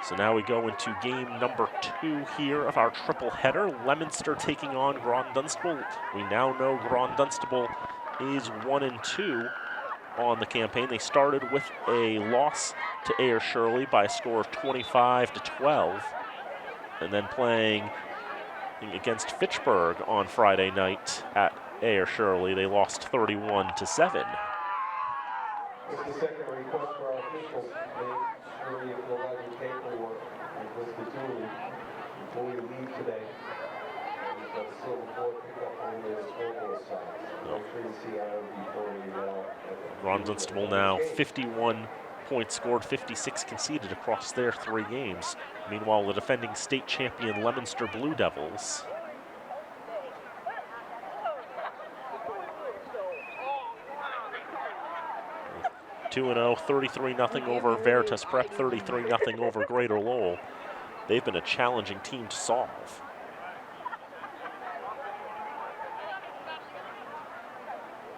So now we go into game number 2 here of our triple header. Leominster taking on Groton-Dunstable. We now know Groton-Dunstable is 1-2 on the campaign. They started with a loss to Ayr Shirley by a score of 25-12, and then playing against Fitchburg on Friday night at Ayr Shirley. They lost 31-7. Just a second request for our officials. Make sure you fill out your paperwork and list the duly before you leave today. And you've got a silver board pick up on the scoreboard side. Make sure you see Aaron before you Groton-Dunstable now 51 points scored, 56 conceded across their 3 games. Meanwhile, the defending state champion Leominster Blue Devils 2-0, 33-0 over Veritas Prep, 33-0 over Greater Lowell. They've been a challenging team to solve.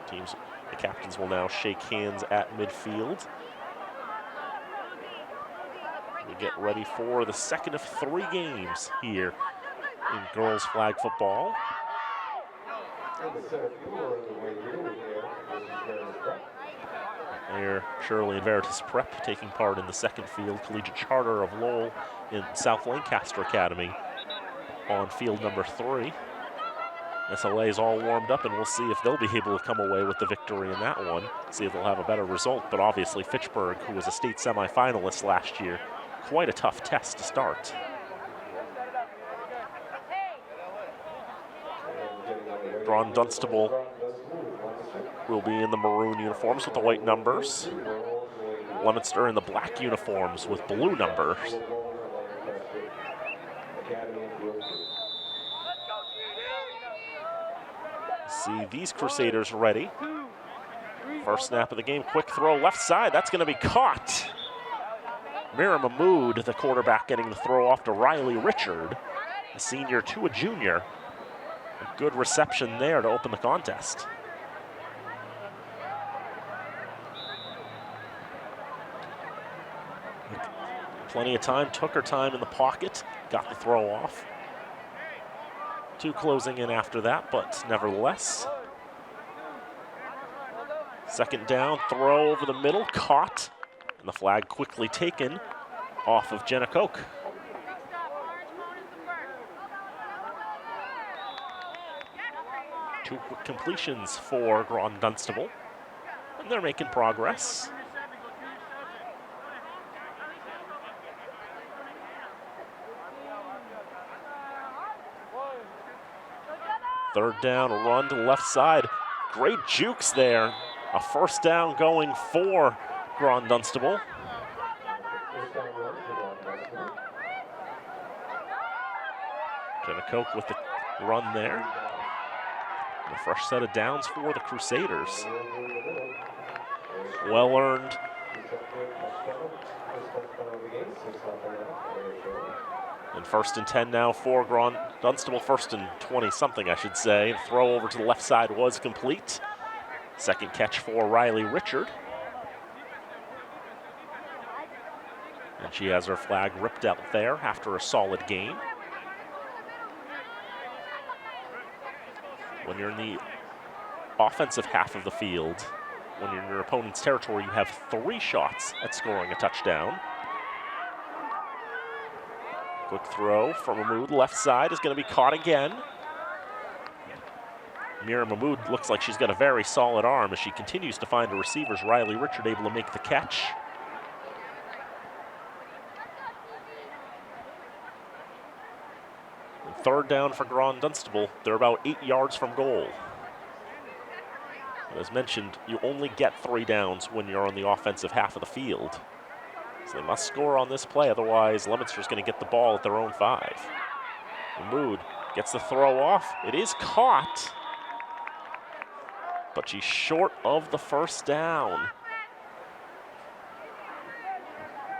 The captains will now shake hands at midfield. We get ready for the second of 3 games here in girls flag football. Ayr Shirley and Veritas Prep taking part in the second field. Collegiate Charter of Lowell in South Lancaster Academy on field number 3. SLA is all warmed up, and we'll see if they'll be able to come away with the victory in that one. See if they'll have a better result. But obviously Fitchburg, who was a state semifinalist last year, quite a tough test to start. Groton-Dunstable will be in the maroon uniforms with the white numbers. Leominster in the black uniforms with blue numbers. See these Crusaders ready. First snap of the game, quick throw left side, that's gonna be caught. Mira Mahmood, the quarterback, getting the throw off to Riley Richard, a senior to a junior. A good reception there to open the contest. Plenty of time, took her time in the pocket, got the throw off. 2 closing in after that, but nevertheless. Second down, throw over the middle, caught, and the flag quickly taken off of Jenna Koch. Two quick completions for Groton-Dunstable, and they're making progress. Third down, a run to the left side. Great jukes there. A first down going for Groton-Dunstable. Jenna Koch with the run there. And a fresh set of downs for the Crusaders. Well earned. And 1st and 10 now for Groton-Dunstable. 1st and 20-something, I should say. Throw over to the left side was complete. Second catch for Riley Richard. And she has her flag ripped out there after a solid gain. When you're in the offensive half of the field, when you're in your opponent's territory, you have 3 shots at scoring a touchdown. Quick throw from Mahmood, left side is going to be caught again. Mira Mahmood looks like she's got a very solid arm as she continues to find her receivers. Riley Richard able to make the catch. And 3rd down for Groton-Dunstable. They're about 8 yards from goal. And as mentioned, you only get 3 downs when you're on the offensive half of the field. So they must score on this play, otherwise Leominster's going to get the ball at their own 5. Mahmood gets the throw off. It is caught, but she's short of the first down.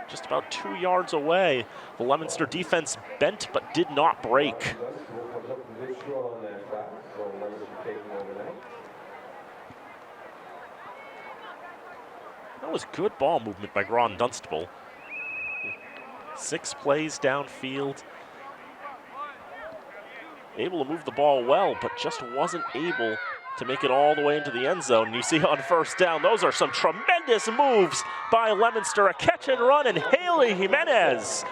Just about 2 yards away. The Leominster defense bent but did not break. That was good ball movement by Groton-Dunstable. 6 plays downfield. Able to move the ball well, but just wasn't able to make it all the way into the end zone. And you see on first down, those are some tremendous moves by Leominster. A catch and run, and Haley Jimenez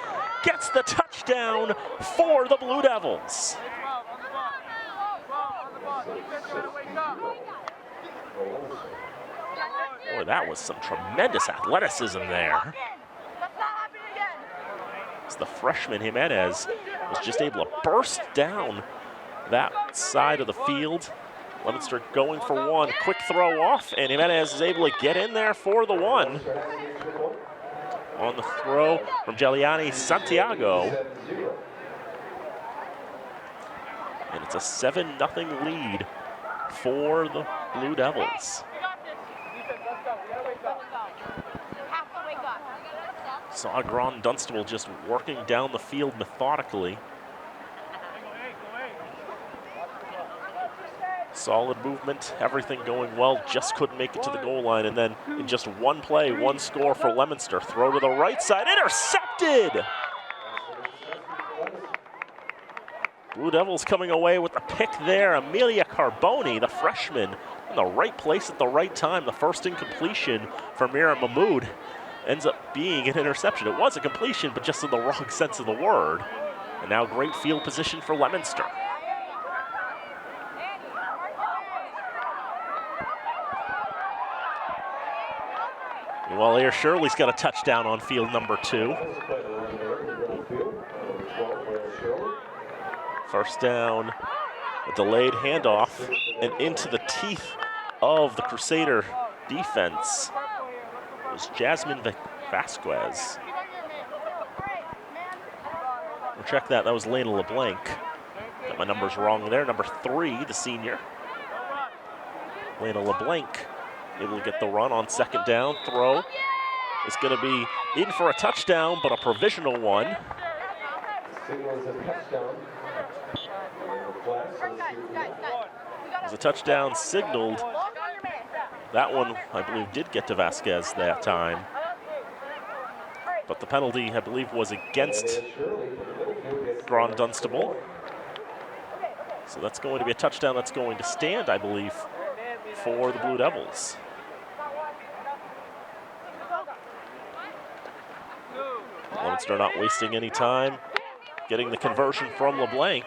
gets the touchdown for the Blue Devils. Boy, that was some tremendous athleticism there. As the freshman Jimenez was just able to burst down that side of the field. Leominster going for one, quick throw off, and Jimenez is able to get in there for the one. On the throw from Giuliani Santiago. And it's a 7-0 lead for the Blue Devils. Saw Groton-Dunstable just working down the field methodically. Solid movement, everything going well, just couldn't make it to the goal line. And then in just one play, one score for Leominster. Throw to the right side, intercepted! Blue Devils coming away with the pick there. Amelia Carboni, the freshman, in the right place at the right time. The first incompletion for Mira Mahmood ends up being an interception. It was a completion, but just in the wrong sense of the word. And now great field position for Leominster. Well, here Shirley's got a touchdown on field number 2. First down, a delayed handoff, and into the teeth of the Crusader defense was Jasmine Vasquez. We'll check that. That was Lena LeBlanc. Got my numbers wrong there. Number 3, the senior. Lena LeBlanc able to get the run on second down. Throw is going to be in for a touchdown, but a provisional one. There's a touchdown signaled. That one, I believe, did get to Vasquez that time. But the penalty, I believe, was against Groton-Dunstable. So that's going to be a touchdown that's going to stand, I believe, for the Blue Devils. Leominster not wasting any time, getting the conversion from LeBlanc.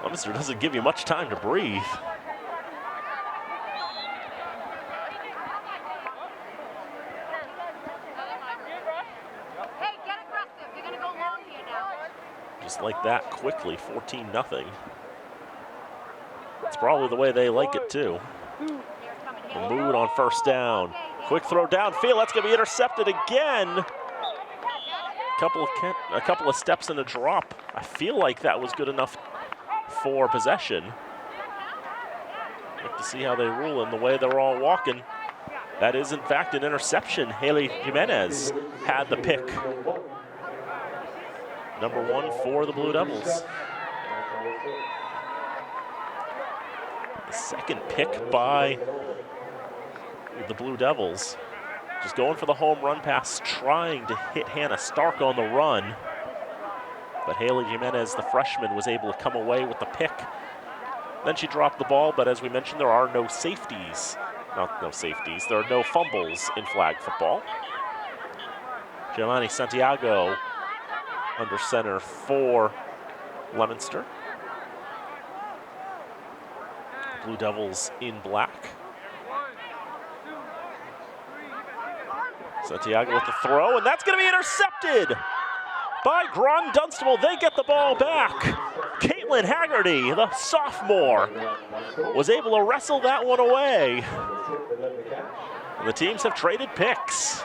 Leominster doesn't give you much time to breathe. Just like that, quickly, 14-0. It's probably the way they like it too. Mahmood on first down. Quick throw downfield, that's gonna be intercepted again. A couple of steps and a drop. I feel like that was good enough for possession. Have to see how they rule in the way they're all walking. That is in fact an interception. Haley Jimenez had the pick. Number 1 for the Blue Devils. The second pick by the Blue Devils. Just going for the home run pass, trying to hit Hannah Stark on the run. But Haley Jimenez, the freshman, was able to come away with the pick. Then she dropped the ball, but as we mentioned, there are no safeties. Not no safeties, there are no fumbles in flag football. Giuliani Santiago under center for Leominster. Blue Devils in black. Santiago with the throw, and that's going to be intercepted by Groton-Dunstable. They get the ball back. Caitlin Haggerty, the sophomore, was able to wrestle that one away. And the teams have traded picks.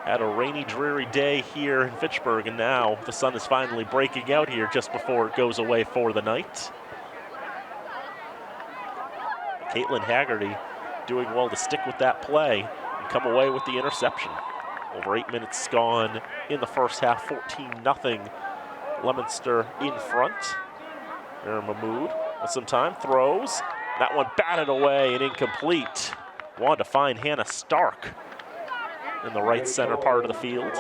Had a rainy, dreary day here in Fitchburg, and now the sun is finally breaking out here just before it goes away for the night. Caitlin Haggerty doing well to stick with that play and come away with the interception. Over 8 minutes gone in the first half, 14-0. Leominster in front. There Mahmood with some time, throws. That one batted away and incomplete. Wanted to find Hannah Stark in the right center part of the field.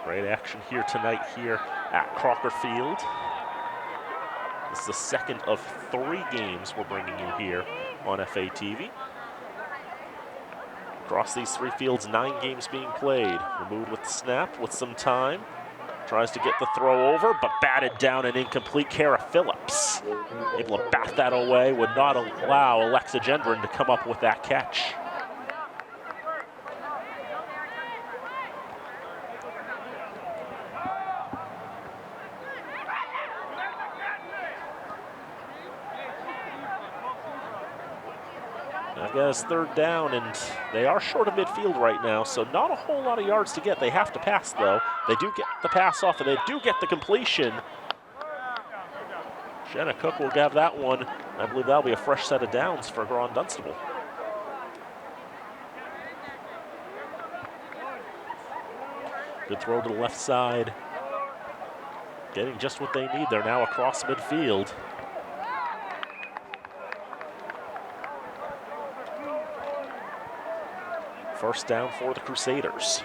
Great action here tonight here at Crocker Field. This is the second of 3 games we're bringing you here on FA TV. Across these 3 fields, 9 games being played. Mahmood with the snap, with some time. Tries to get the throw over, but batted down and incomplete. Kara Phillips able to bat that away, would not allow Alexa Gendron to come up with that catch. I guess 3rd down, and they are short of midfield right now, so not a whole lot of yards to get. They have to pass, though. They do get the pass off, and they do get the completion. Jenna Cook will have that one. I believe that'll be a fresh set of downs for Groton-Dunstable. Good throw to the left side. Getting just what they need. They're now across midfield. First down for the Crusaders.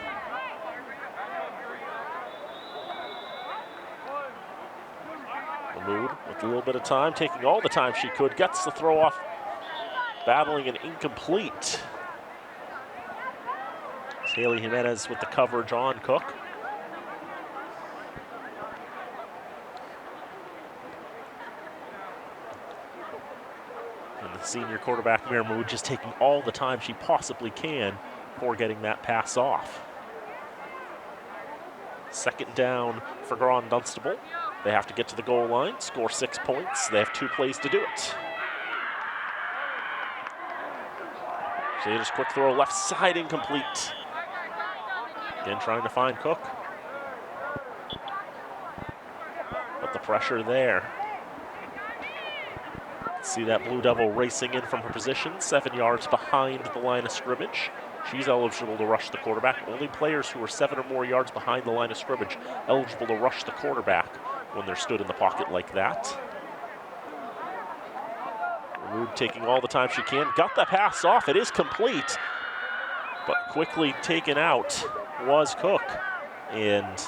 Mahmood with a little bit of time, taking all the time she could, gets the throw off, battling an incomplete. It's Haley Jimenez with the coverage on Cook. And the senior quarterback, Mira Mahmood, just taking all the time she possibly can for getting that pass off. Second down for Groton-Dunstable. They have to get to the goal line, score 6 points. They have 2 plays to do it. Crusaders quick throw left side, incomplete. Again trying to find Cook. But the pressure there. See that Blue Devil racing in from her position, 7 yards behind the line of scrimmage. She's eligible to rush the quarterback. Only players who are 7 or more yards behind the line of scrimmage eligible to rush the quarterback when they're stood in the pocket like that. Mahmood taking all the time she can. Got the pass off. It is complete. But quickly taken out was Cook. And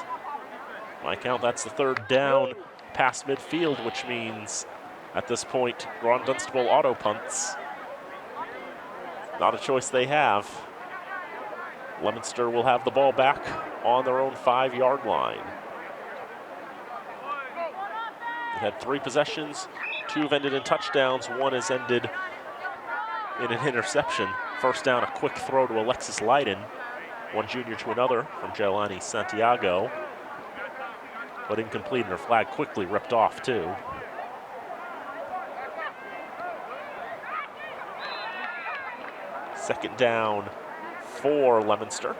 my count, that's the 3rd down past midfield, which means at this point, Groton-Dunstable auto punts. Not a choice they have. Leominster will have the ball back on their own 5-yard line. They had 3 possessions, 2 have ended in touchdowns, 1 has ended in an interception. First down, a quick throw to Alexis Leiden, one junior to another from Jelani Santiago, but incomplete, and her flag quickly ripped off too. Second down for Leominster.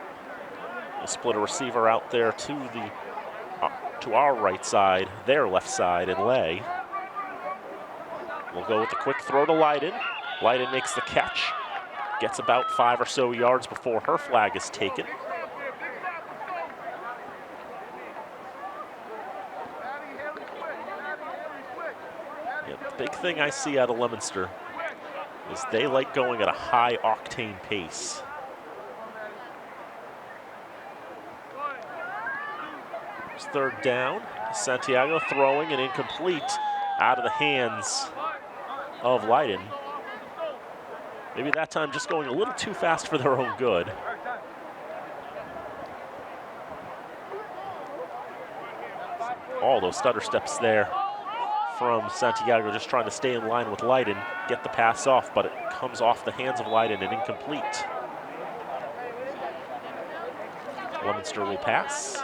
They split a receiver out there to our right side, their left side, and Lay. We'll go with the quick throw to Leiden. Leiden makes the catch, gets about 5 or so yards before her flag is taken. Yeah, the big thing I see out of Leominster is they like going at a high octane pace. It's 3rd down. Santiago throwing and incomplete out of the hands of Leiden. Maybe that time just going a little too fast for their own good. All those stutter steps there from Santiago, just trying to stay in line with Leiden, get the pass off, but it comes off the hands of Leiden and incomplete. Leominster will pass.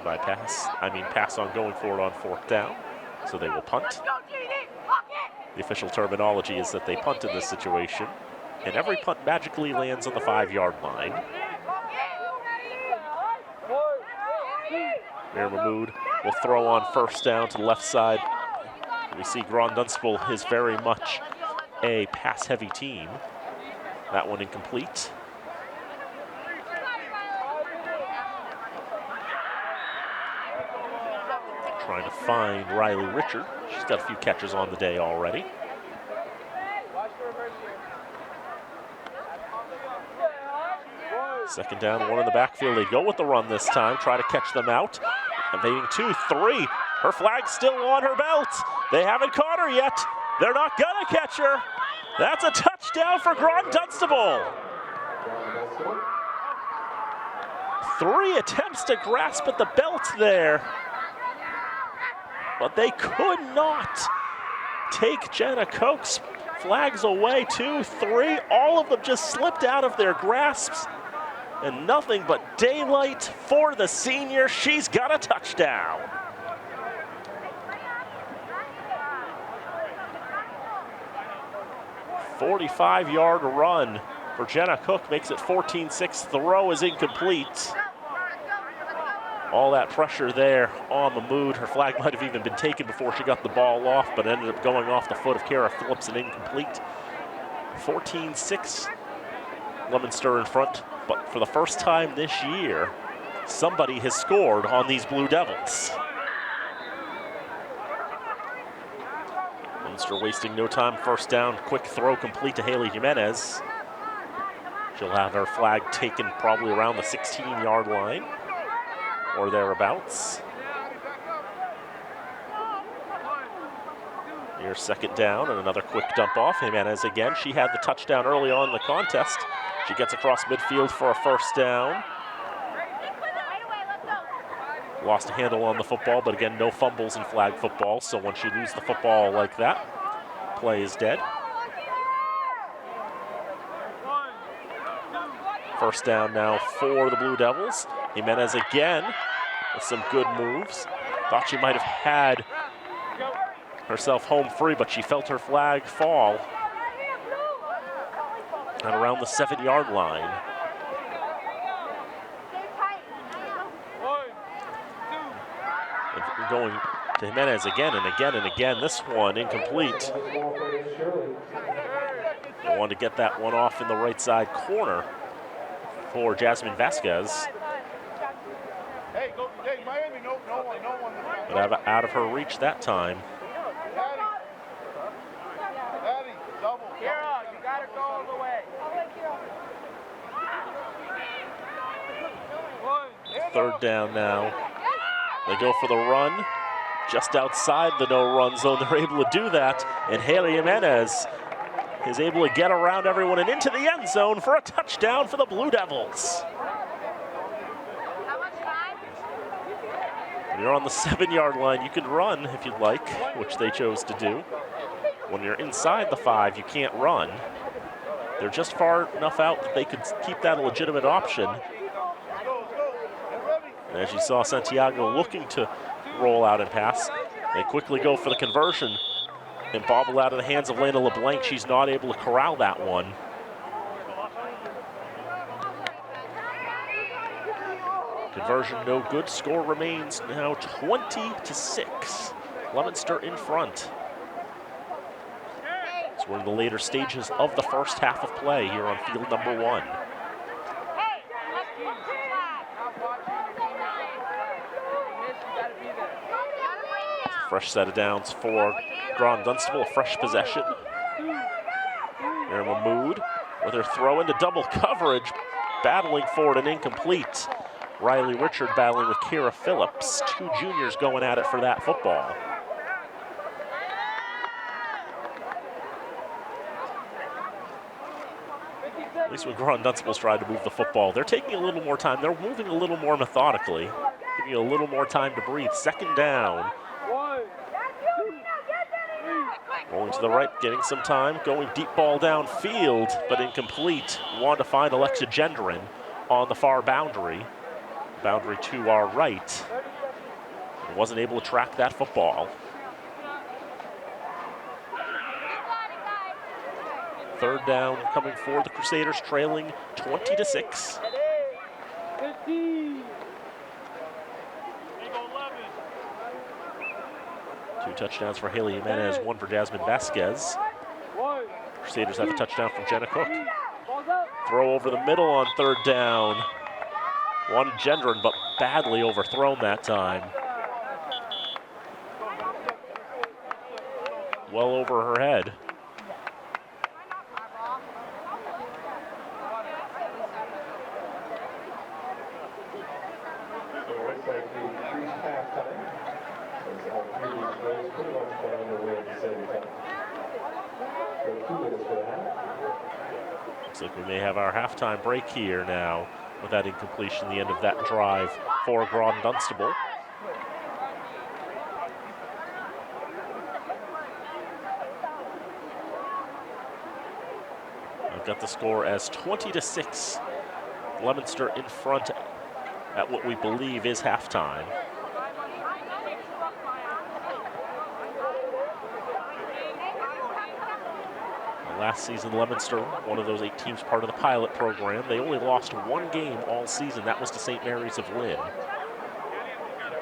By pass, I mean pass on going forward on 4th down, so they will punt. The official terminology is that they punt in this situation, and every punt magically lands on the 5-yard line. Mira Mahmood will throw on 1st down to the left side. We see Groton-Dunstable is very much a pass-heavy team. That one incomplete. Trying to find Riley Richard. She's got a few catches on the day already. Second down, one in the backfield. They go with the run this time, try to catch them out. Evading 2, 3. Her flag's still on her belt. They haven't caught her yet. They're not gonna catch her. That's a touchdown for Groton-Dunstable. 3 attempts to grasp at the belt there, but they could not take Jenna Koch's flags away. 2, 3, all of them just slipped out of their grasps, and nothing but daylight for the senior. She's got a touchdown. A 45-yard run for Jenna Koch makes it 14-6. Throw is incomplete. All that pressure there on the mood. Her flag might have even been taken before she got the ball off, but ended up going off the foot of Kara Phillips and incomplete. 14-6, Leominster in front, but for the first time this year, somebody has scored on these Blue Devils. Leominster wasting no time, first down, quick throw complete to Haley Jimenez. She'll have her flag taken probably around the 16-yard line or thereabouts. Here's second down and another quick dump off. Jimenez again. She had the touchdown early on in the contest. She gets across midfield for a first down. Lost a handle on the football, but again, no fumbles in flag football. So once you lose the football like that, play is dead. First down now for the Blue Devils. Jimenez again with some good moves. Thought she might have had herself home free, but she felt her flag fall at around the 7-yard line. And going to Jimenez again and again and again. This one incomplete. They wanted to get that one off in the right side corner for Jasmine Vasquez. But out of her reach that time. Third down now. They go for the run just outside the no-run zone. They're able to do that, and Haley Jimenez is able to get around everyone and into the end zone for a touchdown for the Blue Devils. When you're on the 7-yard line, you can run if you'd like, which they chose to do. When you're inside the 5, you can't run. They're just far enough out that they could keep that a legitimate option. And as you saw Santiago looking to roll out and pass, they quickly go for the conversion and bobble out of the hands of Lena LeBlanc. She's not able to corral that one. Conversion no good. Score remains now 20-6. Leominster in front. So we're in the later stages of the first half of play here on field number 1. Fresh set of downs for Groton-Dunstable, a fresh possession. Here Mahmood with her throw into double coverage, battling for it and incomplete. Riley Richard battling with Kira Phillips. 2 juniors going at it for that football. At least when Groton-Dunstable's tried to move the football, they're taking a little more time. They're moving a little more methodically, giving you a little more time to breathe. Second down. Rolling to the right, getting some time, going deep ball downfield, but incomplete. Wanted to find Alexa Gendron on the far boundary. Boundary to our right. And wasn't able to track that football. Third down coming for the Crusaders, trailing 20-6. 2 touchdowns for Haley Jimenez, 1 for Jasmine Vasquez. Crusaders have a touchdown from Jenna Cook. Throw over the middle on third down. Wanted Gendron, but badly overthrown that time. Well over her head. Looks like we may have our halftime break here now with that incompletion, the end of that drive for Groton-Dunstable. I've got the score as 20-6. Leominster in front at what we believe is halftime. Last season, Leominster, one of those 8 teams part of the pilot program, they only lost 1 game all season. That was to St. Mary's of Lynn.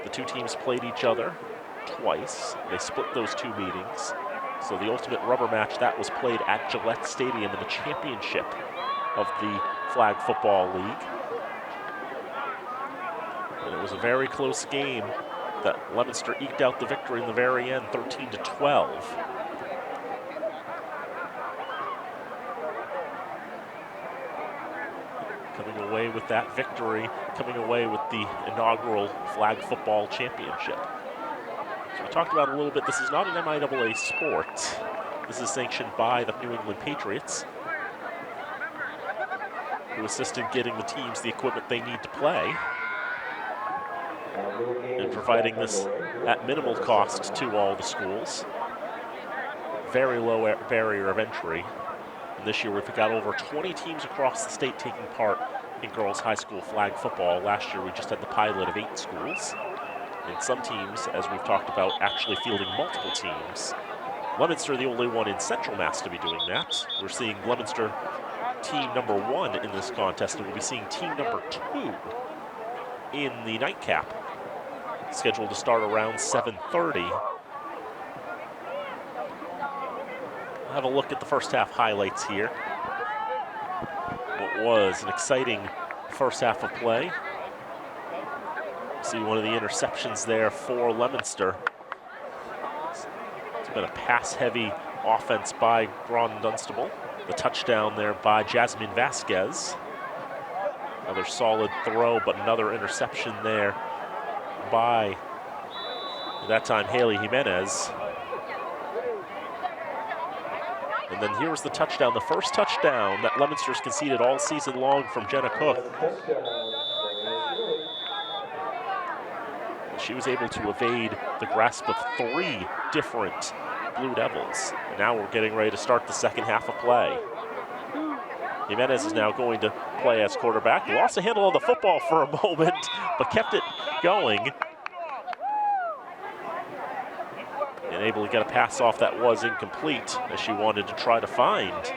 The 2 teams played each other twice. They split those 2 meetings. So the ultimate rubber match, that was played at Gillette Stadium in the championship of the Flag Football League. And it was a very close game that Leominster eked out the victory in the very end, 13-12. Coming away with that victory, coming away with the inaugural Flag Football Championship. So we talked about it a little bit, this is not an MIAA sport. This is sanctioned by the New England Patriots, who assist in getting the teams the equipment they need to play, and providing this at minimal cost to all the schools. Very low barrier of entry. And this year we've got over 20 teams across the state taking part in girls high school flag football. Last year we just had the pilot of 8 schools. And some teams, as we've talked about, actually fielding multiple teams. Leominster the only one in Central Mass to be doing that. We're seeing Leominster team number 1 in this contest, and we'll be seeing team number 2 in the nightcap, scheduled to start around 7:30. Have a look at the first half highlights here. What was an exciting first half of play. See one of the interceptions there for Leominster. It's been a pass-heavy offense by Groton-Dunstable. The touchdown there by Jasmine Vasquez. Another solid throw, but another interception there by, at that time, Haley Jimenez. And then here's the touchdown, the first touchdown that Leominster's conceded all season long from Jenna Cook. She was able to evade the grasp of 3 different Blue Devils. And now we're getting ready to start the second half of play. Jimenez is now going to play as quarterback. Lost the handle of the football for a moment, but kept it going. And able to get a pass off that was incomplete, as she wanted to try to find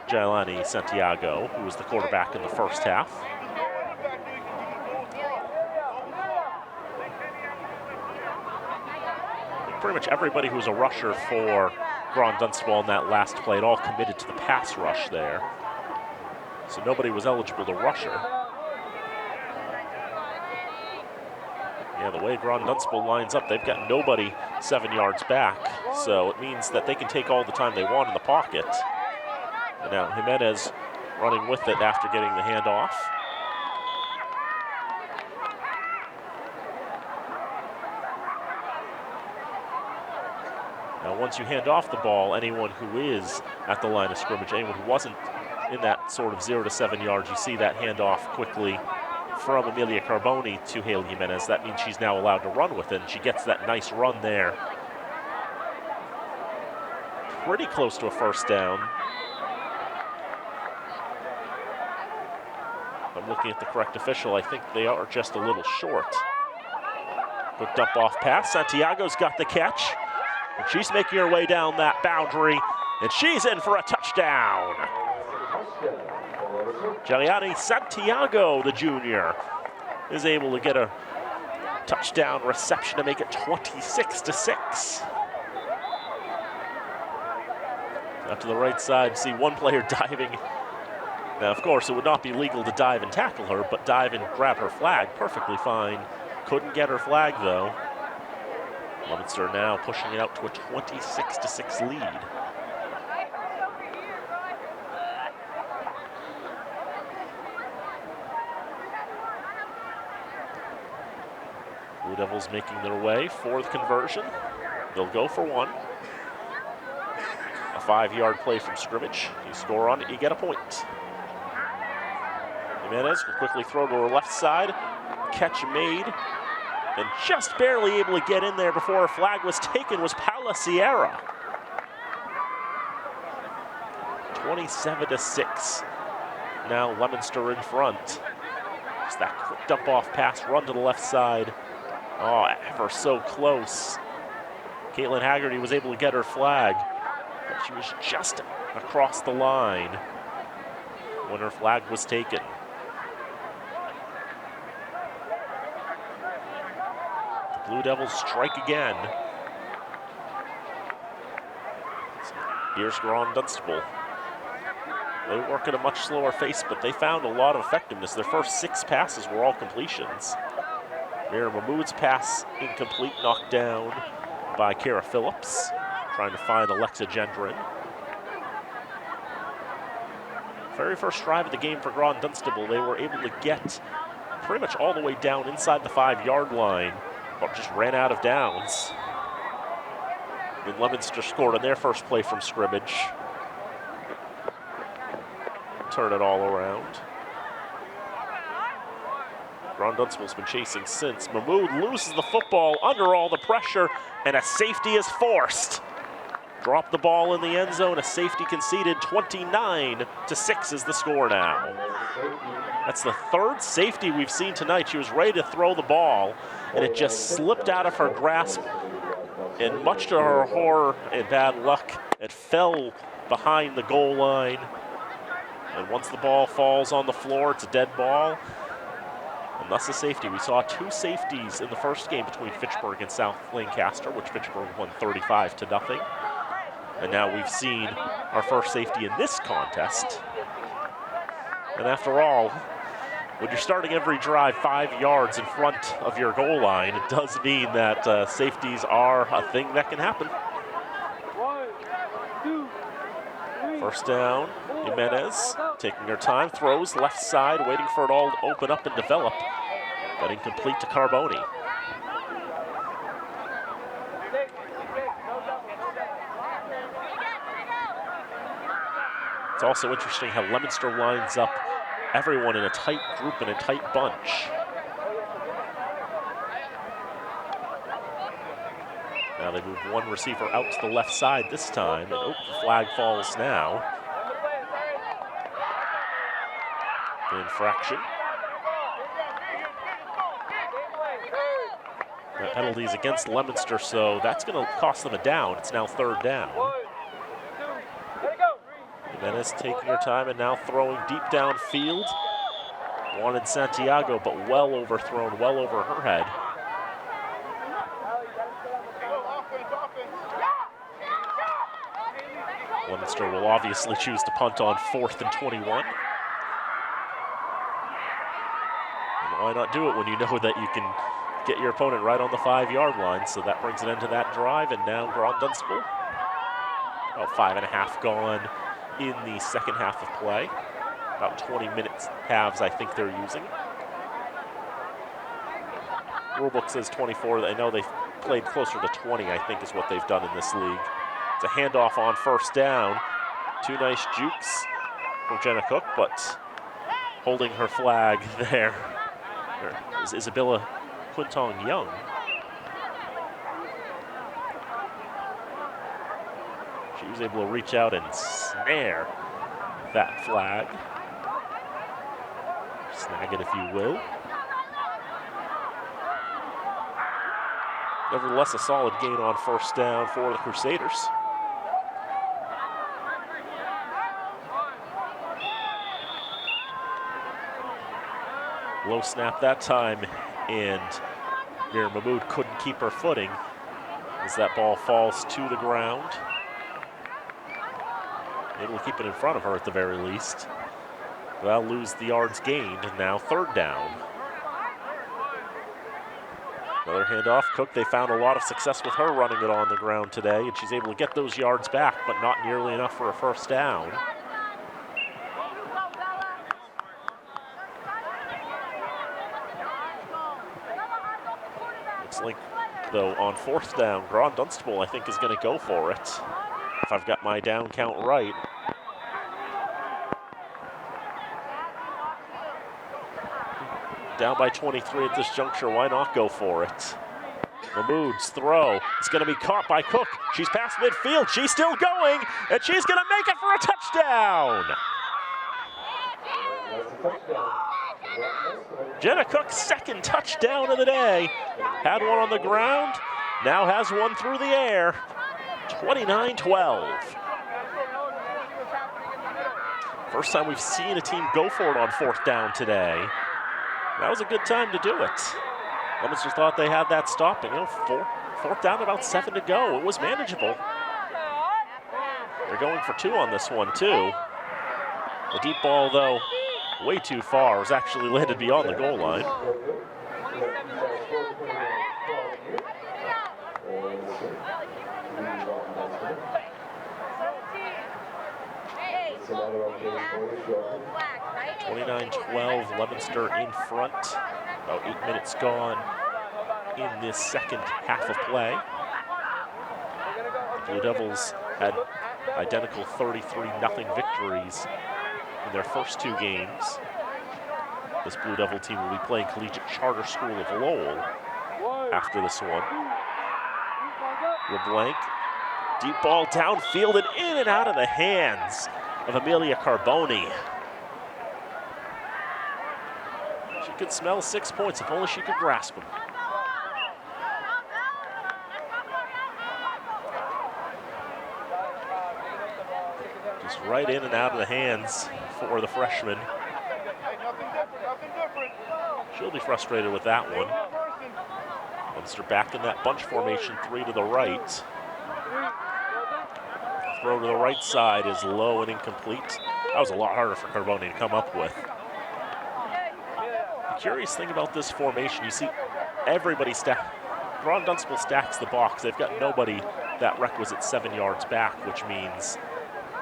Jailani Santiago, who was the quarterback in the first half. Pretty much everybody who was a rusher for Groton-Dunstable in that last play, it all committed to the pass rush there. So nobody was eligible to rush her. Yeah, the way Groton-Dunstable lines up, they've got nobody 7 yards back. So it means that they can take all the time they want in the pocket. And now Jimenez running with it after getting the handoff. Now once you hand off the ball, anyone who is at the line of scrimmage, anyone who wasn't in that sort of 0 to 7 yards, you see that handoff quickly from Amelia Carboni to Haley Jimenez. That means she's now allowed to run with it, and she gets that nice run there. Pretty close to a first down. I'm looking at the correct official. I think they are just a little short. Good dump off pass. Santiago's got the catch. And she's making her way down that boundary, and she's in for a touchdown. Jailani Santiago, the junior, is able to get a touchdown reception to make it 26-6. Out to the right side, see one player diving. Now, of course, it would not be legal to dive and tackle her, but dive and grab her flag, perfectly fine. Couldn't get her flag, though. Leominster now pushing it out to a 26-6 lead. Blue Devils making their way for the conversion. They'll go for one. A 5-yard play from scrimmage. You score on it, you get a point. Jimenez will quickly throw to her left side. Catch made. And just barely able to get in there before her flag was taken was Paula Sierra. 27-6. Now Leominster in front. Just that quick dump off pass, run to the left side. Oh, ever so close. Caitlin Haggerty was able to get her flag, but she was just across the line when her flag was taken. The Blue Devils strike again. Here's Groton-Dunstable. They work at a much slower pace, but they found a lot of effectiveness. Their first 6 passes were all completions. Mira Mahmood's pass incomplete, knocked down by Kara Phillips, trying to find Alexa Gendron. Very first drive of the game for Groton-Dunstable, they were able to get pretty much all the way down inside the 5-yard line, but just ran out of downs. Then Leominster scored on their first play from scrimmage. Turn it all around. Groton-Dunstable's been chasing since. Mahmood loses the football under all the pressure, and a safety is forced. Dropped the ball in the end zone, a safety conceded. 29-6 is the score now. That's the 3rd safety we've seen tonight. She was ready to throw the ball, and it just slipped out of her grasp. And much to her horror and bad luck, it fell behind the goal line. And once the ball falls on the floor, it's a dead ball. And thus a safety. We saw 2 safeties in the first game between Fitchburg and South Lancaster, which Fitchburg won 35-0. And now we've seen our first safety in this contest. And after all, when you're starting every drive 5 yards in front of your goal line, it does mean that safeties are a thing that can happen. 1, 2, 3. First down, Jimenez taking her time, throws left side, waiting for it all to open up and develop, but incomplete to Carboni. It's also interesting how Leominster lines up everyone in a tight group and a tight bunch. Now they move one receiver out to the left side this time, and the flag falls now. Infraction. That penalty's against Leominster, so that's going to cost them a down. It's now 3rd down. Jimenez taking her time and now throwing deep downfield. Wanted Santiago, but well overthrown, well over her head. Leominster will obviously choose to punt on 4th and 21. Why not do it when you know that you can get your opponent right on the 5-yard line? So that brings an end to that drive, and now Groton-Dunstable. About 5.5 gone in the second half of play. About 20-minute halves, I think they're using. Rulebook says 24. I know they've played closer to 20, I think, is what they've done in this league. It's a handoff on first down. 2 nice jukes from Jenna Cook, but holding her flag there is Isabella Quintong-Young. She was able to reach out and snare that flag. Snag it, if you will. Nevertheless, a solid gain on first down for the Crusaders. Low snap that time, and Mira Mahmood couldn't keep her footing as that ball falls to the ground. able to keep it in front of her at the very least. They'll lose the yards gained, and now 3rd down. Another handoff. Cook, they found a lot of success with her running it on the ground today, and she's able to get those yards back, but not nearly enough for a 1st down. Looks like, though, on 4th down, Groton-Dunstable, I think, is going to go for it, if I've got my down count right. Down by 23 at this juncture, why not go for it? Mahmoud's throw, it's gonna be caught by Cook. She's past midfield, she's still going, and she's gonna make it for a touchdown! Jenna Cook's 2nd touchdown of the day. Had one on the ground, now has one through the air. 29-12. First time we've seen a team go for it on 4th down today. That was a good time to do it. Leominster thought they had that stopping. 4th down, about 7 to go. It was manageable. They're going for 2 on this one, too. The deep ball, though, way too far. It was actually landed beyond the goal line. (29-12), Leominster in front. About 8 minutes gone in this 2nd half of play. The Blue Devils had identical 33-0 victories in their first 2 games. This Blue Devil team will be playing Collegiate Charter School of Lowell after this one. LeBlanc, deep ball downfield and in and out of the hands of Amelia Carboni. She could smell 6 points if only she could grasp them. Just right in and out of the hands for the freshman. She'll be frustrated with that one. Leominster back in that bunch formation, 3 to the right. Throw to the right side is low and incomplete. That was a lot harder for Carboni to come up with. The curious thing about this formation, you see everybody Groton-Dunstable stacks the box. They've got nobody that requisite 7 yards back, which means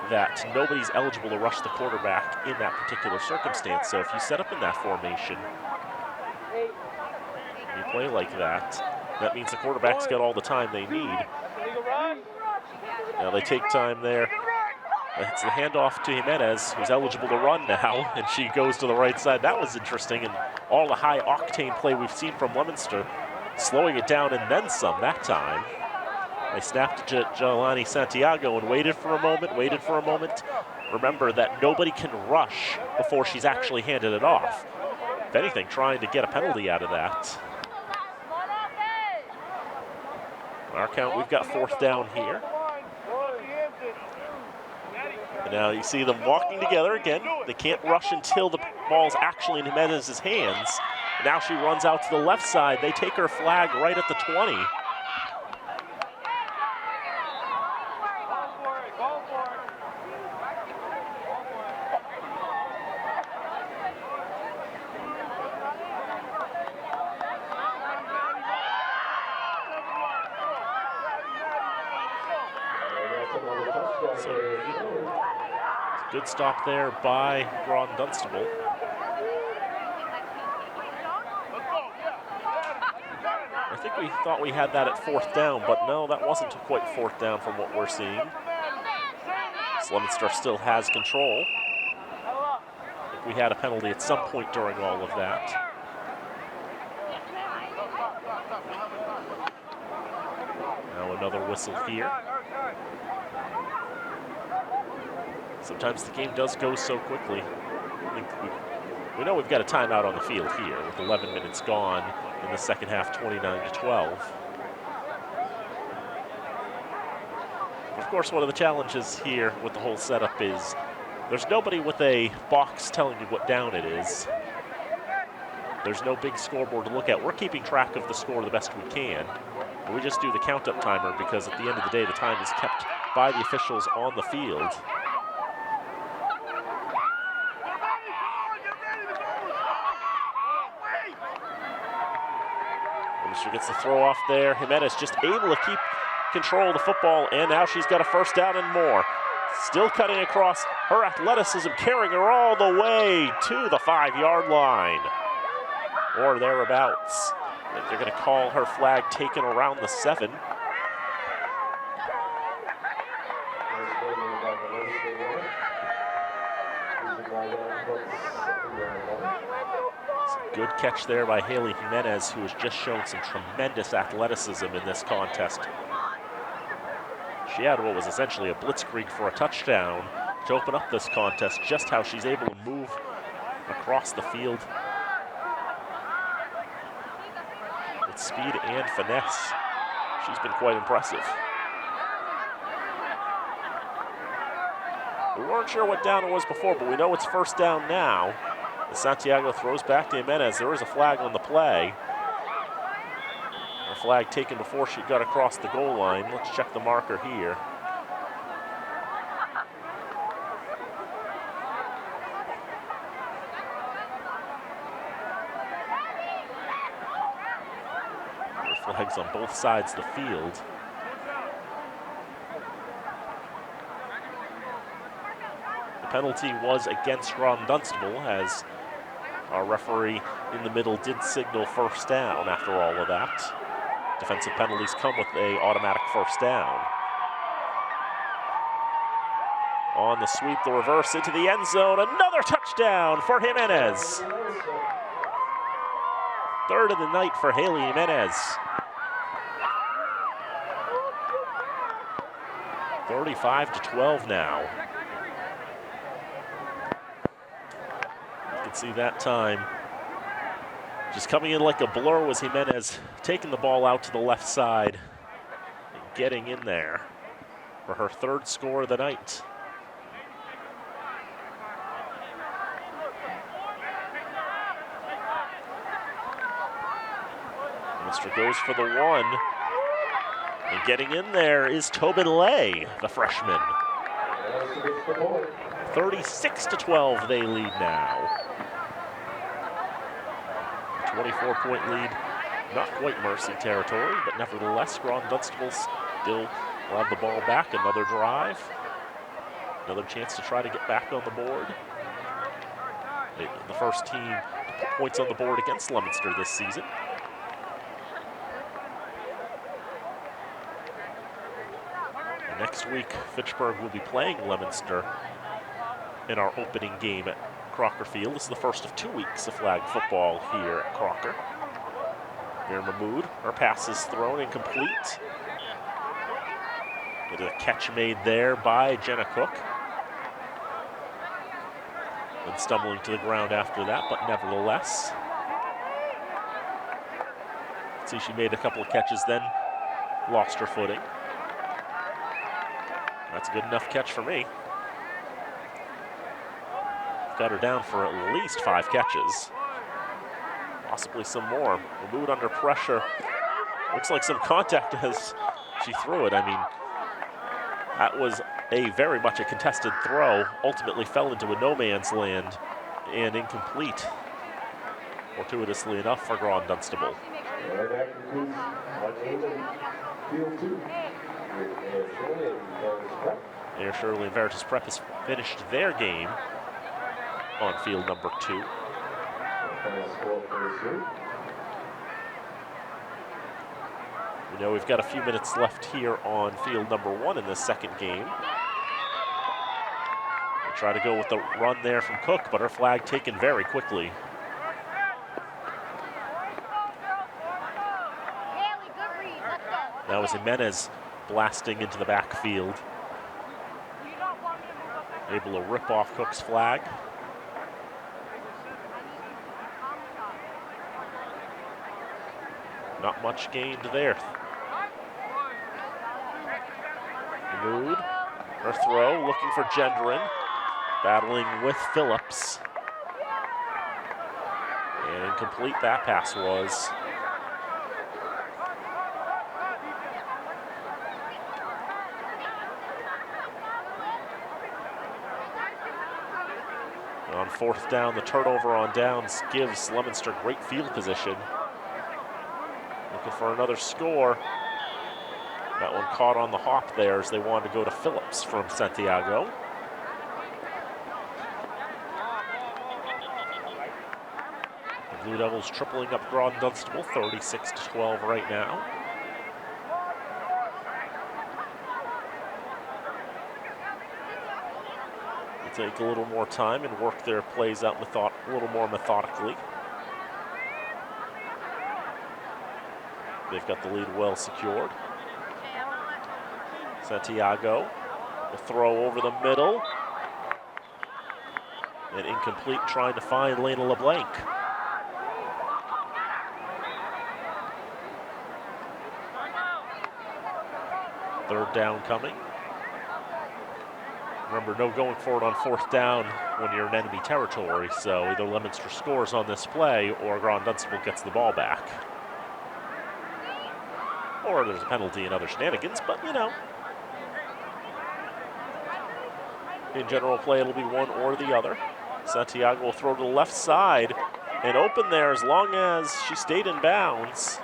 that nobody's eligible to rush the quarterback in that particular circumstance. So if you set up in that formation, you play like that, that means the quarterbacks get all the time they need. Now they take time there. It's the handoff to Jimenez, who's eligible to run now, and she goes to the right side. That was interesting, and all the high-octane play we've seen from Leominster, slowing it down and then some that time. They snapped to Jelani Santiago and waited for a moment. Remember that nobody can rush before she's actually handed it off. If anything, trying to get a penalty out of that. On our count, we've got 4th down here. And now you see them walking together again. They can't rush until the ball's actually in Jimenez's hands. And now she runs out to the left side. They take her flag right at the 20. Good stop there by Groton-Dunstable. I think we thought we had that at 4th down, but no, that wasn't quite 4th down from what we're seeing. So Leominster still has control. I think we had a penalty at some point during all of that. Now another whistle here. Sometimes the game does go so quickly. We know we've got a timeout on the field here with 11 minutes gone in the 2nd half, 29-12. Of course, one of the challenges here with the whole setup is there's nobody with a box telling you what down it is. There's no big scoreboard to look at. We're keeping track of the score the best we can. And we just do the count-up timer because at the end of the day, the time is kept by the officials on the field. Leominster gets the throw off there. Jimenez just able to keep control of the football, and now she's got a first down and more. Still cutting across, her athleticism carrying her all the way to the 5-yard line, or thereabouts. I think they're going to call her flag taken around the 7. Good catch there by Haley Jimenez, who has just shown some tremendous athleticism in this contest. She had what was essentially a blitzkrieg for a touchdown to open up this contest, just how she's able to move across the field with speed and finesse. She's been quite impressive. We weren't sure what down it was before, but we know it's first down now. As Santiago throws back to Jimenez, there is a flag on the play. A flag taken before she got across the goal line. Let's check the marker here. There are flags on both sides of the field. The penalty was against Groton-Dunstable, as our referee in the middle did signal first down after all of that. Defensive penalties come with an automatic first down. On the sweep, the reverse into the end zone. Another touchdown for Jimenez. Third of the night for Haley Jimenez. 35-12 now. You can see that time. Just coming in like a blur was Jimenez, taking the ball out to the left side and getting in there for her 3rd score of the night. Leominster goes for the 1. And getting in there is Tobin Lay, the freshman. 36-12 they lead now. 24-point lead, not quite Mercy territory, but nevertheless, Groton-Dunstable still will have the ball back. Another drive, another chance to try to get back on the board. The first team to put points on the board against Leominster this season. And next week, Fitchburg will be playing Leominster in our opening game at Crocker Field. This is the first of 2 weeks of flag football here at Crocker. Here Mahmood, her pass is thrown incomplete. Get a catch made there by Jenna Cook. Then stumbling to the ground after that, but nevertheless. See, she made a couple of catches, then lost her footing. That's a good enough catch for me. Got her down for at least 5 catches. Possibly some more. Mahmood under pressure. Looks like some contact as she threw it. I mean, that was a very much a contested throw. Ultimately fell into a no man's land and incomplete. Fortuitously enough for Groton-Dunstable. Air Shirley and Veritas Prep has finished their game on field number 2. We know we've got a few minutes left here on field number 1 in this second game. They try to go with the run there from Cook, but her flag taken very quickly. That was Jimenez blasting into the backfield. Able to rip off Cook's flag. Not much gained there. Mahmood, her throw, looking for Gendron, battling with Phillips. And incomplete that pass was. On 4th down, the turnover on downs gives Leominster great field position. Look looking for another score. That one caught on the hop there as they wanted to go to Phillips from Santiago. The Blue Devils tripling up Groton-Dunstable, 36-12 right now. They take a little more time and work their plays out a little more methodically. They've got the lead well secured. Santiago, the throw over the middle. And incomplete, trying to find Lena LeBlanc. Third down coming. Remember, no going for it on fourth down when you're in enemy territory, so either Leominster scores on this play or Groton-Dunstable gets the ball back. Or there's a penalty and other shenanigans, but you know. In general play, it'll be one or the other. Santiago will throw to the left side and open there as long as she stayed in bounds.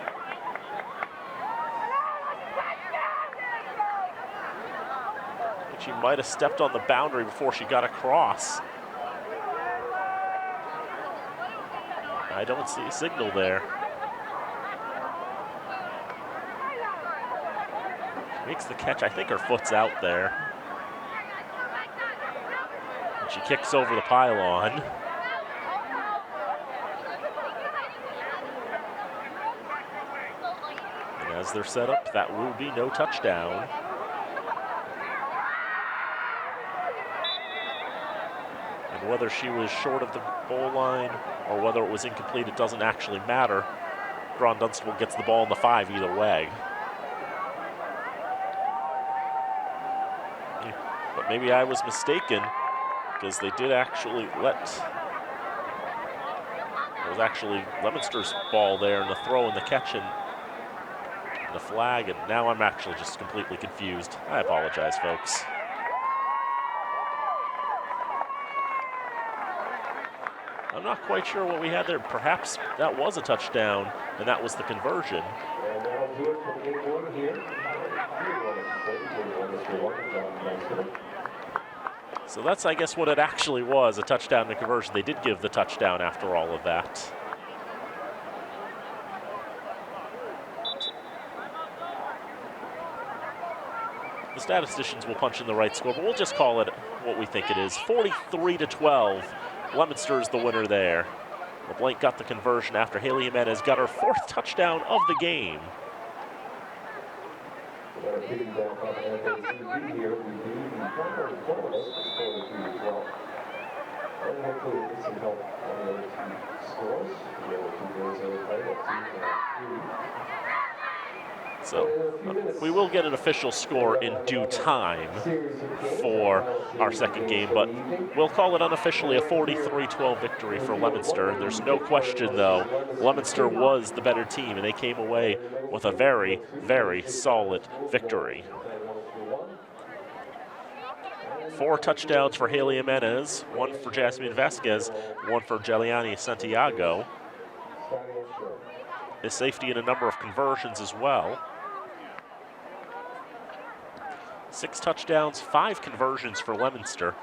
And she might have stepped on the boundary before she got across. I don't see a signal there. Makes the catch. I think her foot's out there. And she kicks over the pylon. And as they're set up, that will be no touchdown. And whether she was short of the goal line or whether it was incomplete, it doesn't actually matter. Groton-Dunstable gets the ball in the 5 either way. But maybe I was mistaken, because they did actually it was actually Leominster's ball there, and the throw and the catch and the flag, and now I'm actually just completely confused. I apologize, folks. I'm not quite sure what we had there. Perhaps that was a touchdown, and that was the conversion. And that'll do it for game one here. So that's, I guess, what it actually was, a touchdown and conversion. They did give the touchdown after all of that. The statisticians will punch in the right score, but we'll just call it what we think it is. 43-12. Leominster is the winner there. LeBlanc got the conversion after Haley Jimenez got her 4th touchdown of the game. And hopefully get some help on the other two scores. The other two goals that we played, So we will get an official score in due time for our second game, but we'll call it unofficially a 43-12 victory for Leominster. There's no question, though, Leominster was the better team, and they came away with a very, very solid victory. 4 touchdowns for Haley Jimenez, 1 for Jasmine Vasquez, 1 for Jeliani Santiago. A safety and a number of conversions as well. 6 touchdowns, 5 conversions for Leominster.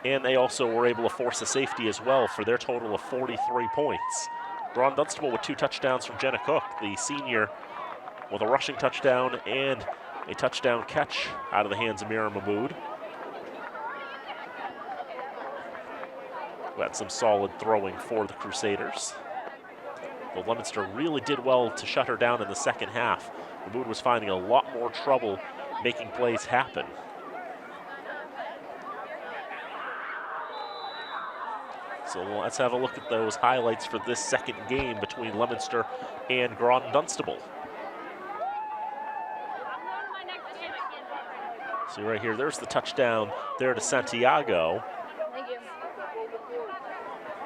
And they also were able to force a safety as well for their total of 43 points. Groton-Dunstable with 2 touchdowns from Jenna Cook, the senior, with a rushing touchdown and a touchdown catch out of the hands of Mira Mahmood. We had some solid throwing for the Crusaders. But Leominster really did well to shut her down in the second half. Mahmood was finding a lot more trouble making plays happen. So let's have a look at those highlights for this second game between Leominster and Groton-Dunstable. See right here, there's the touchdown there to Santiago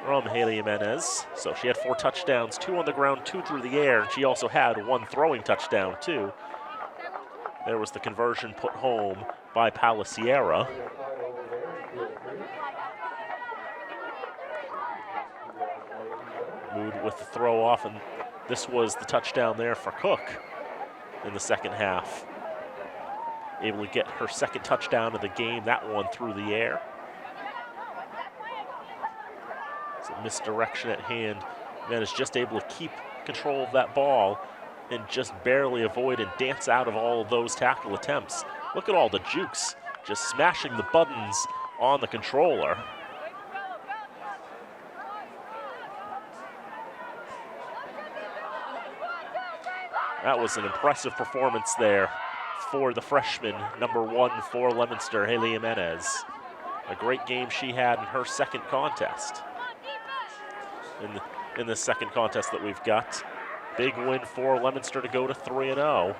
from Haley Jimenez. So she had 4 touchdowns, 2 on the ground, 2 through the air, and she also had 1 throwing touchdown too. There was the conversion put home by Palasiera. Mood with the throw off, and This was the touchdown there for Cook in the second half. Able to get her second touchdown of the game, that one through the air. It's a misdirection at hand. Man is just able to keep control of that ball and just barely avoid and dance out of all of those tackle attempts. Look at all the jukes, just smashing the buttons on the controller. That was an impressive performance there for the freshman, number 1 for Leominster, Haley Jimenez. A great game she had in her second contest. In the second contest that we've got. Big win for Leominster to go to 3-0.